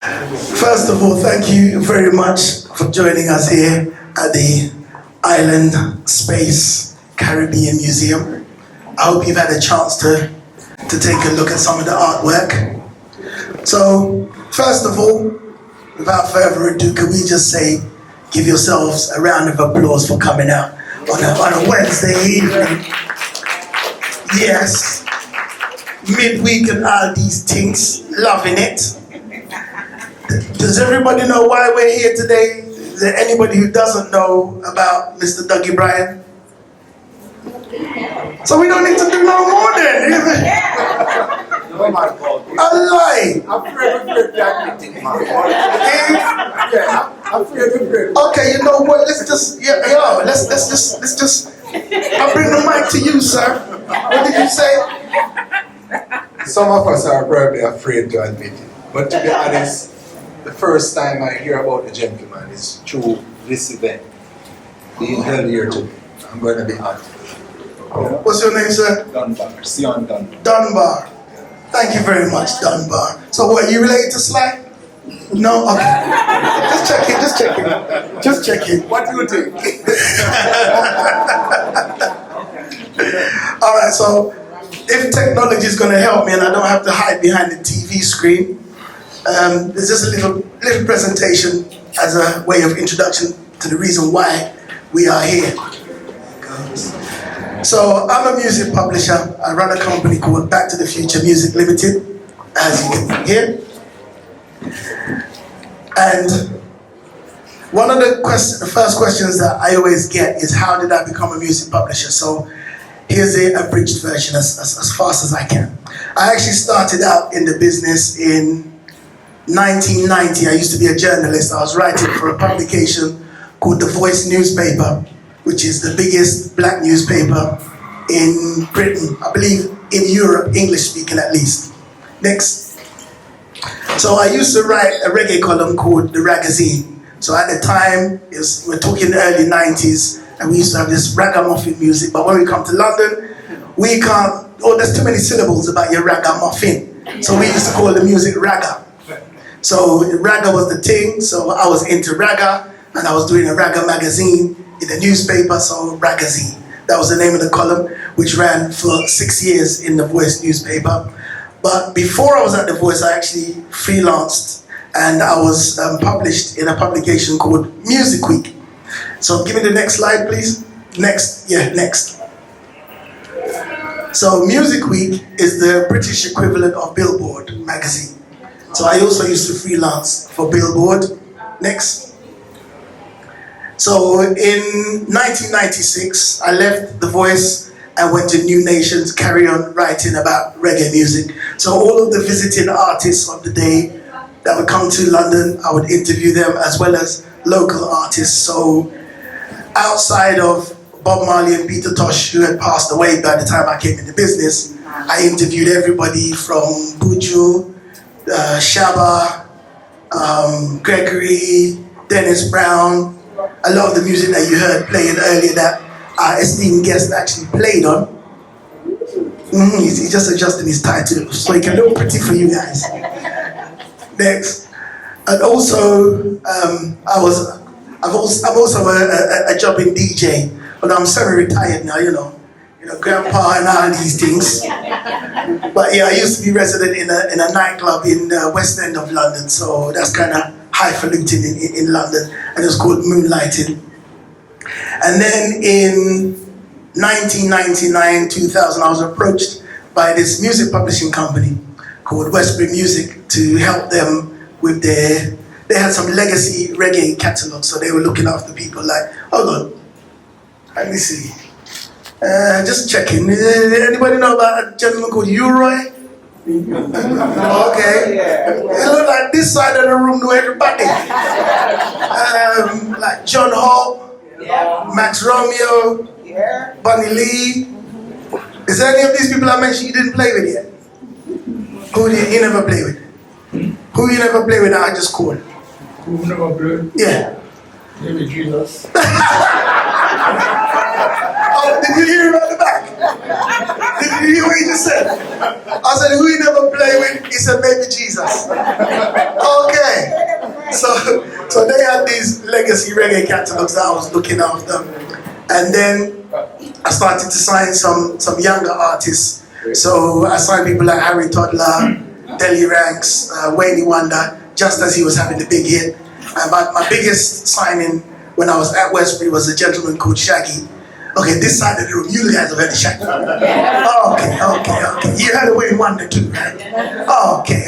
First of all, thank you very much for joining us here at the Island Space Caribbean Museum. I hope you've had a chance to take a look at some of the artwork. So, first of all, without further ado, can we just say, give yourselves a round of applause for coming out on a Wednesday evening. Yes, midweek and all these things, loving it. Does everybody know why we're here today? Is there anybody who doesn't know about Mr. Duggie Bryan? So we don't need to do no more then, is it? Oh my God. A lie. I'm afraid to admit it, man. Yeah, I'm afraid. Okay, you know what? Let's just let's just. I'll bring the mic to you, sir. What did you say? Some of us are probably afraid to admit it. But to be honest, the first time I hear about the gentleman is through this event. Being held here today. I'm going to be honored. What's your name, sir? Dunbar. Sion Dunbar. Dunbar. Thank you very much, Dunbar. So what, you related to Sly? No? Okay. Just checking. What do you think? Alright, so if technology is going to help me and I don't have to hide behind the TV screen, there's just a little presentation as a way of introduction to the reason why we are here. So I'm a music publisher. I run a company called Back to the Future Music Limited, as you can hear. And one of the first questions that I always get is, how did I become a music publisher? So here's the abridged version as fast as I can. I actually started out in the business in 1990. I used to be a journalist. I was writing for a publication called The Voice newspaper, which is the biggest black newspaper in Britain, I believe in Europe, English speaking at least. Next. So I used to write a reggae column called The Ragazine. So at the time, we're talking early 90s, and we used to have this ragamuffin music, but when we come to London, we can't, there's too many syllables about your ragamuffin. So we used to call the music ragga. So ragga was the thing, so I was into ragga, and I was doing a ragga magazine in the newspaper, so Ragazine. That was the name of the column, which ran for 6 years in the Voice newspaper. But before I was at the Voice, I actually freelanced, and I was published in a publication called Music Week. So give me the next slide, please. Next. So Music Week is the British equivalent of Billboard magazine. So I also used to freelance for Billboard. Next. So in 1996, I left The Voice and went to New Nation to carry on writing about reggae music. So all of the visiting artists of the day that would come to London, I would interview them, as well as local artists. So outside of Bob Marley and Peter Tosh, who had passed away by the time I came into business, I interviewed everybody from Buju, Shabba, Gregory, Dennis Brown. A lot of the music that you heard playing earlier that our esteemed guest actually played on. He's just adjusting his title so he can look pretty for you guys. Next. And also, I'm also a jobbing DJ, but I'm semi-retired now, you know, grandpa and all these things. But yeah, I used to be resident in a nightclub in the West End of London, so that's kind of highfalutin in London, and it was called Moonlighting. And then in 1999, 2000, I was approached by this music publishing company called Westbury Music to help them with they had some legacy reggae catalogs, so they were looking after people like, hold on, let me see. Just checking. Anybody know about a gentleman called Uroy? Okay. It looked like this side of the room knew everybody. Like John Hall, Max Romeo, Bunny Lee. Is there any of these people I mentioned you didn't play with yet? Who did you never play with? Who you never play with that I just called? Who never played? Yeah. Maybe Jesus. Oh, did you hear him at the back? Did you hear what he just said? I said, who you never play with? He said, maybe Jesus. Okay. So they had these legacy reggae catalogs that I was looking after. And then I started to sign some younger artists. So I signed people like Harry Toddler, Deli Ranks, Wayne Wonder, just as he was having the big hit. But my biggest signing when I was at Westbury was a gentleman called Shaggy. Okay, this side of the room, you guys have heard of Shaggy. Okay. You heard of Wayne Wonder too, right? Okay.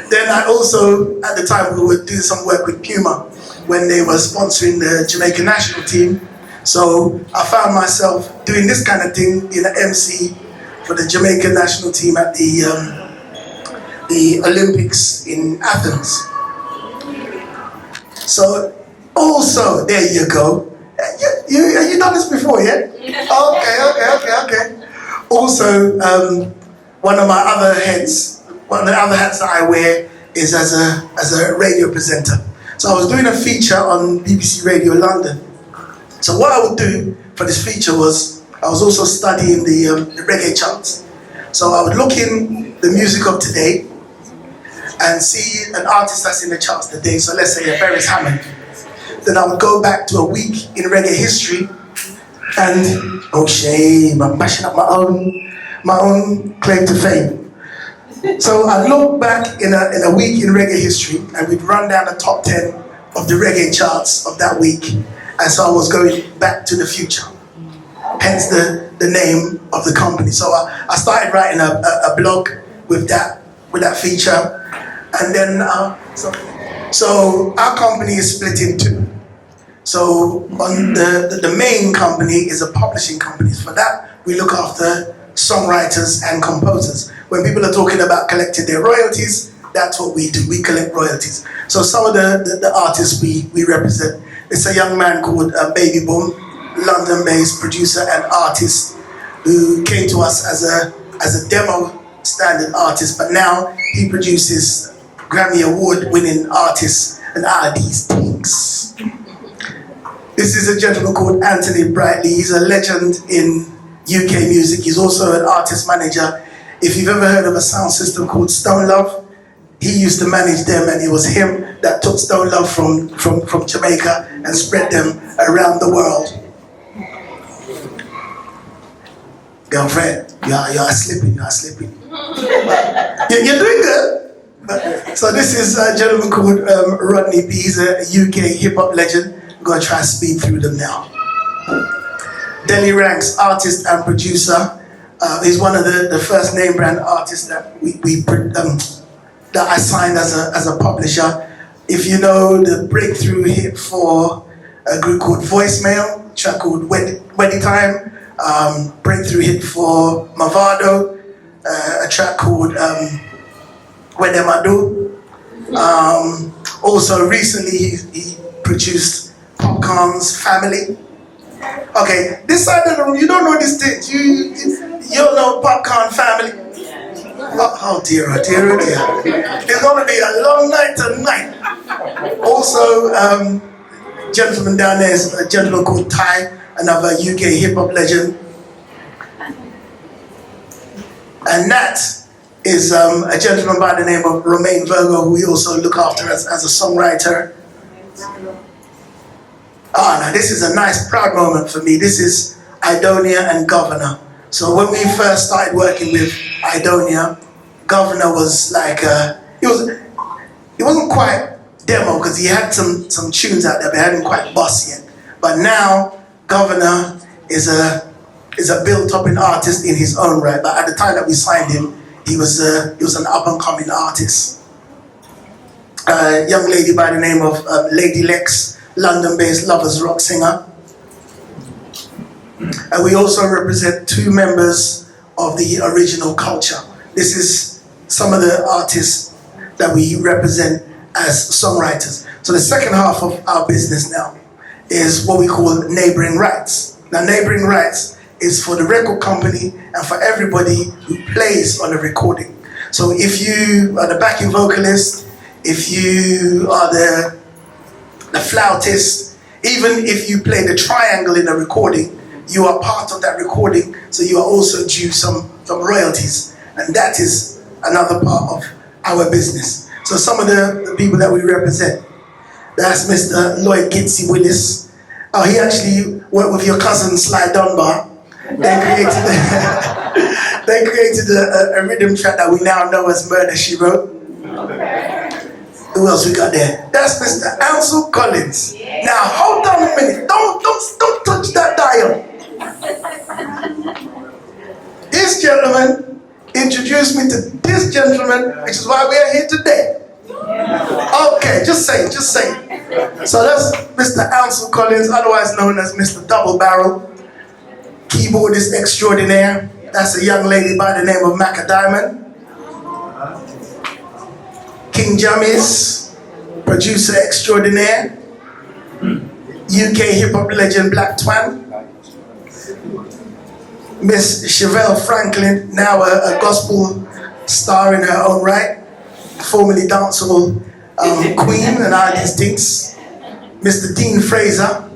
Then I also, at the time, we were doing some work with Puma when they were sponsoring the Jamaican national team. So I found myself doing this kind of thing, being an MC for the Jamaican national team at the Olympics in Athens. So also, there you go. You done this before, yeah? Okay. Also, one of the other hats that I wear is as a radio presenter. So I was doing a feature on BBC Radio London. So what I would do for this feature was, I was also studying the reggae charts. So I would look in the music of today and see an artist that's in the charts today. So let's say a Beres Hammond. Then I would go back to a week in reggae history and, oh shame, I'm mashing up my own claim to fame. So I look back in a week in reggae history and we'd run down the top 10 of the reggae charts of that week. And so I was going back to the future, hence the name of the company. So I started writing a blog with that feature. And then, so our company is split in two. So on the main company is a publishing company. For that, we look after songwriters and composers. When people are talking about collecting their royalties, that's what we do. We collect royalties. So some of the artists we represent, it's a young man called Baby Boom, London-based producer and artist who came to us as a demo standard artist, but now he produces Grammy Award-winning artists and all these things. This is a gentleman called Anthony Brightly. He's a legend in UK music. He's also an artist manager. If you've ever heard of a sound system called Stone Love, he used to manage them, and it was him that took Stone Love from Jamaica and spread them around the world. Girlfriend, you're sleeping. You're doing good. So this is a gentleman called Rodney B. He's a UK hip-hop legend. I'm going to try and speed through them now. Deli Ranks, artist and producer. He's one of the first name brand artists that that I signed as a publisher. If you know the breakthrough hit for a group called Voicemail, a track called Wedding Time, breakthrough hit for Mavado, a track called When Dem I Do. Also recently he produced Popcorn's Family. Okay, this side of the room, you don't know this thing. You don't know Popcorn Family. Oh dear. It's going to be a long night tonight. Also, gentleman down there is a gentleman called Ty, another UK hip-hop legend. And that is a gentleman by the name of Romain Virgo, who we also look after as a songwriter. Now this is a nice, proud moment for me. This is Idonia and Governor. So when we first started working with Idonia, Governor was like, it wasn't quite demo because he had some tunes out there, but he hadn't quite bust yet. But now Governor is a built-up artist in his own right. But at the time that we signed him, he was an up-and-coming artist. A young lady by the name of Lady Lex, London-based lovers rock singer. And we also represent two members of the original culture. This is some of the artists that we represent as songwriters. So the second half of our business now is what we call neighboring rights. Now neighboring rights is for the record company and for everybody who plays on the recording. So if you are the backing vocalist, if you are the flautist, even if you play the triangle in the recording, you are part of that recording, so you are also due some royalties. And that is another part of our business. So some of the people that we represent That's Mr. Lloyd Gitsy Willis. He actually worked with your cousin Sly Dunbar. They created a rhythm track that we now know as Murder, She Wrote. Who else we got there? That's Mr. Ansel Collins. Now hold on a minute. Don't touch that dial. This gentleman introduced me to this gentleman, which is why we are here today. Okay, just say it. So that's Mr. Ansel Collins, otherwise known as Mr. Double Barrel, keyboardist extraordinaire. That's a young lady by the name of Macca Diamond. King Jammies, producer extraordinaire. UK hip-hop legend Black Twan. Miss Chevelle Franklin, now a gospel star in her own right, formerly dancehall queen and all these things. Mr. Dean Fraser.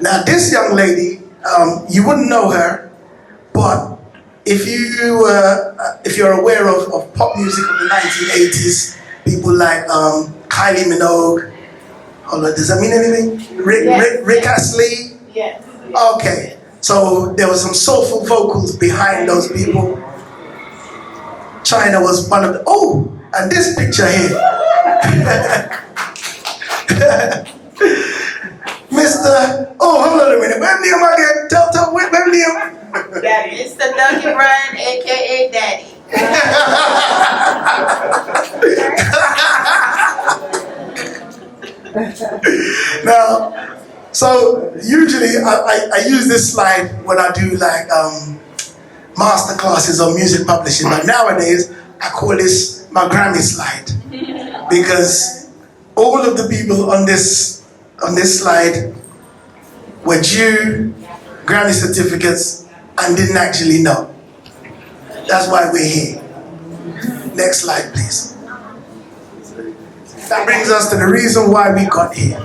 Now this young lady, you wouldn't know her, but if you're aware of pop music of the 1980s, people like Kylie Minogue. Hold on, does that mean anything? Rick Astley. Yes. Okay, so there was some soulful vocals behind those people. China was one of the, and this picture here. Mr. Hold on a minute, where's Liam again? Tell, where's Liam? Daddy. Mr. Duggie Bryan, a.k.a. Daddy. Now, so usually I use this slide when I do like master classes on music publishing, but nowadays I call this my Grammy slide because all of the people on this slide were due Grammy certificates and didn't actually know. That's why we're here. Next slide, please. That brings us to the reason why we got here.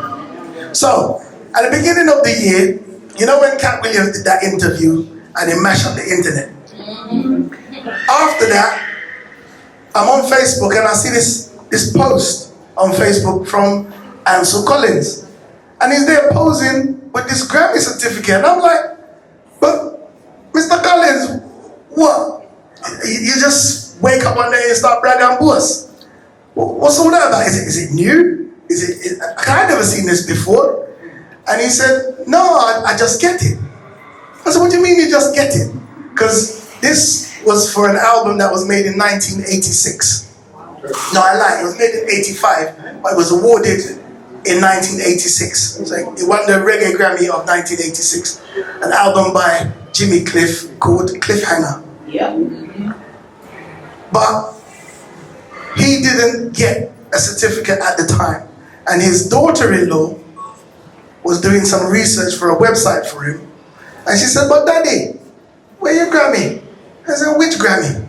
So, at the beginning of the year, you know when Cat Williams did that interview and he mashed up the internet? After that, I'm on Facebook and I see this post on Facebook from Ansel Collins. And he's there posing with this Grammy certificate. And I'm like, but Mr. Collins, what? You just wake up one day and start bragging on boss. What's all that about? Is it new? I've never seen this before. And he said, no, I just get it. I said, what do you mean you just get it? Because this was for an album that was made in 1986. No, I lied, it was made in 85, but it was awarded in 1986. It's like, it won the Reggae Grammy of 1986. An album by Jimmy Cliff called Cliffhanger. Yep. But he didn't get a certificate at the time. And his daughter-in-law was doing some research for a website for him. And she said, but Daddy, where your Grammy? I said, which Grammy?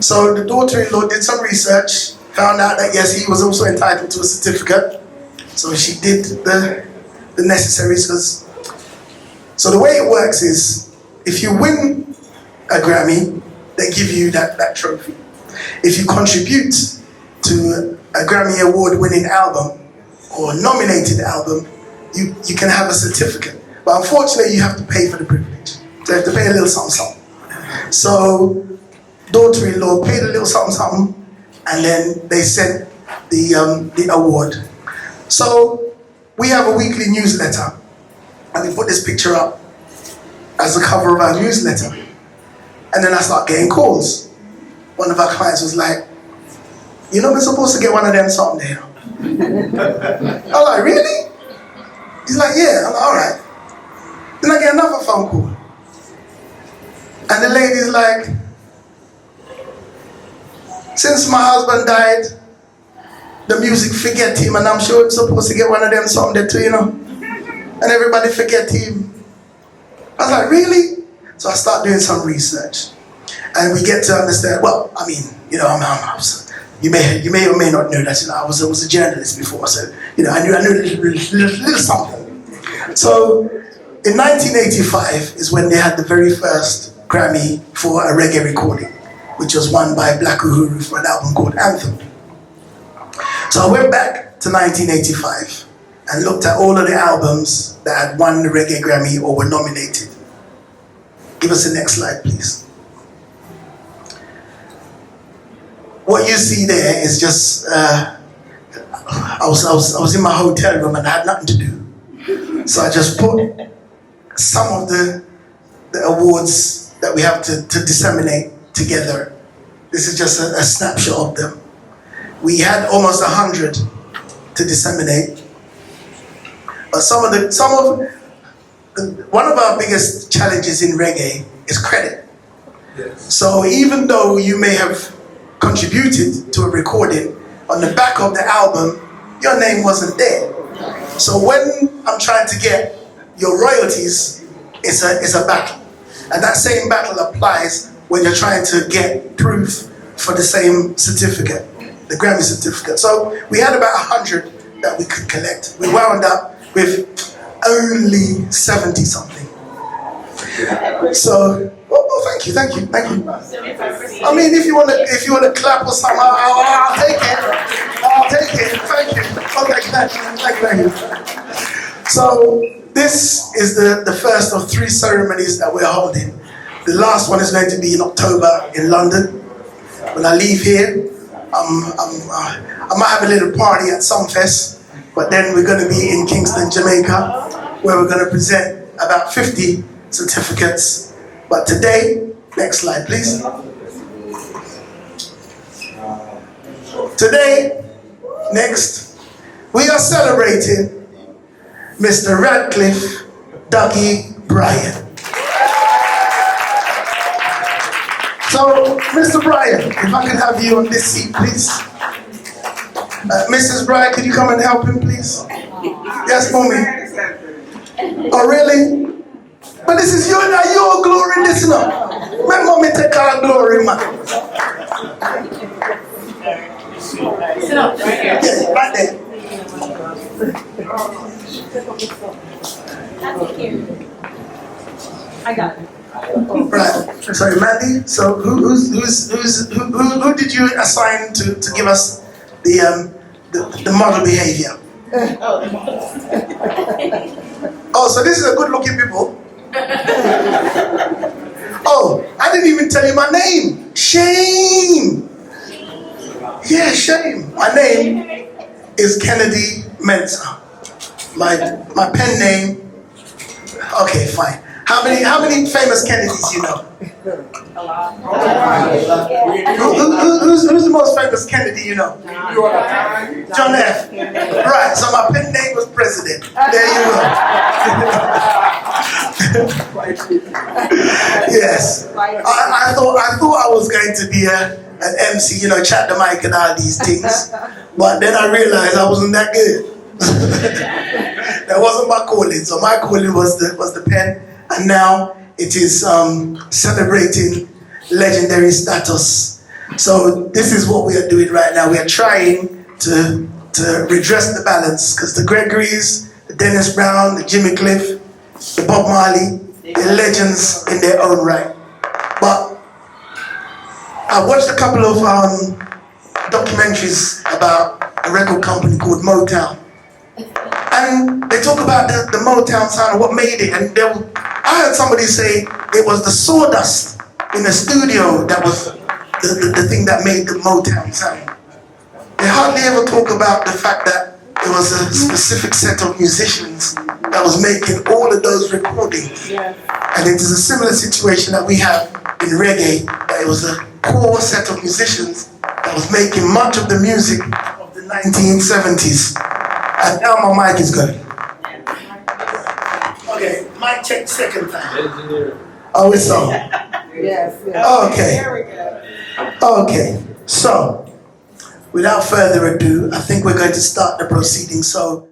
So the daughter-in-law did some research, found out that yes, he was also entitled to a certificate. So she did the necessaries. So the way it works is, if you win a Grammy, they give you that trophy. If you contribute to a Grammy Award-winning album or nominated album, you can have a certificate. But unfortunately, you have to pay for the privilege. So you have to pay a little something. So daughter-in-law paid a little something, and then they sent the award. So we have a weekly newsletter, and we put this picture up as the cover of our newsletter. And then I start getting calls. One of our clients was like, you know, we're supposed to get one of them someday. I'm like, really? He's like, yeah. I'm like, all right. Then I get another phone call. And the lady's like, since my husband died, the music forget him, and I'm sure I'm supposed to get one of them someday too, you know. And everybody forget him. I was like, really? So I start doing some research. And we get to understand, well, I mean, you know, you may or may not know that, you know, I was a journalist before, so, you know, I knew a little something. So in 1985 is when they had the very first Grammy for a reggae recording, which was won by Black Uhuru for an album called Anthem. So I went back to 1985 and looked at all of the albums that had won the Reggae Grammy or were nominated. Give us the next slide, please. What you see there is just, I was in my hotel room and I had nothing to do. So I just put some of the awards that we have to disseminate together. This is just a snapshot of them. We had almost 100 to disseminate. But one of our biggest challenges in reggae is credit. Yes. So even though you may have contributed to a recording, on the back of the album, your name wasn't there. So when I'm trying to get your royalties, it's a battle. And that same battle applies when you're trying to get proof for the same certificate, the Grammy certificate. So we had about 100 that we could collect. We wound up with only 70 something. So, thank you. I mean, if you want to clap or something, I'll take it. Thank you. Okay, thank you. So this is the first of 3 ceremonies that we're holding. The last one is going to be in October in London. When I leave here, I might have a little party at Sumfest, but then we're going to be in Kingston, Jamaica, where we're going to present about 50 certificates. But today, next slide, please. Today, next, we are celebrating Mr. Radcliffe Duggie Bryan. So, Mr. Bryan, if I could have you on this seat, please. Mrs. Bryan, could you come and help him, please? Yes, mommy. Oh, really? But this is your glory, listen up. My mommy take our glory, man. Sit up, right here. Yes, right there. I got it. Right. Sorry, Mandy. So who did you assign to give us the model behavior? Oh, so this is a good-looking people. Oh, I didn't even tell you my name. Shame. Yeah, Shame. My name is Kennedy Mensah. My pen name. Okay, fine. How many famous Kennedys you know? A lot. Who's the most famous Kennedy you know? John F. Right, so my pen name was President. There you go. Yes. I thought I was going to be an MC, chat the mic and all these things. But then I realized I wasn't that good. That wasn't my calling. So my calling was the pen. And now it is celebrating legendary status. So this is what we are doing right now. We are trying to redress the balance, because the Gregories, the Dennis Brown, the Jimmy Cliff, the Bob Marley, they're legends in their own right. But I watched a couple of documentaries about a record company called Motown. And they talk about the Motown sound and what made it. And I heard somebody say it was the sawdust in the studio that was the thing that made the Motown sound. They hardly ever talk about the fact that it was a specific set of musicians that was making all of those recordings. Yeah. And it is a similar situation that we have in reggae, that it was a core set of musicians that was making much of the music of the 1970s. And now my mic is going. Okay, mic check second time. Oh, it's on. Yes. Okay. There we go. Okay, so without further ado, I think we're going to start the proceedings. So